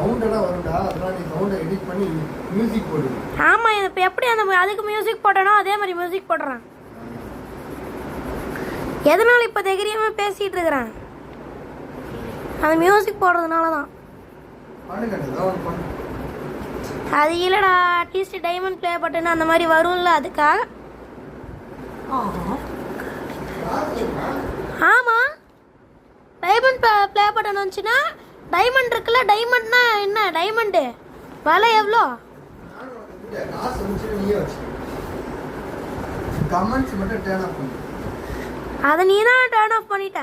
Sound எல்லாம் வரும்டா, அதெல்லாம் நீ சவுண்டை எடிட் பண்ணி மியூசிக் போடு. ஆமாம், இப்போ எப்படி அந்த அதுக்கு மியூசிக் போட்டனோ அதே மாதிரி மியூசிக் போடுறேன். எதனால இப்போ தைரியமாக பேசிகிட்டு இருக்கிறேன், அந்த மியூசிக் போடுறதுனால தான். அது இல்லைடா, அட்லீஸ்ட் டைமண்ட் ப்ளே பட்டன் அந்த மாதிரி வரும்ல, அதுக்காக. ஆமாம், டைமண்ட் ப்ளே பட்டன் வந்துச்சுன்னா டைமண்ட் இருக்குல்ல, டைமண்ட்னா என்ன, டைமண்டு விலை எவ்வளோ? கமெண்ட்ஸ் மட்டும் டர்ன் ஆஃப் பண்ணு. அதை நீ தான் டர்ன் ஆஃப் பண்ணிட்ட.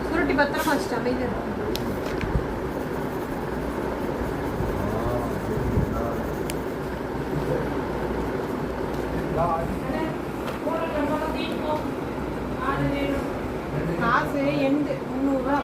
சுருட்டி பத்திரமா வச்சுட்டேன். காசு எண்டு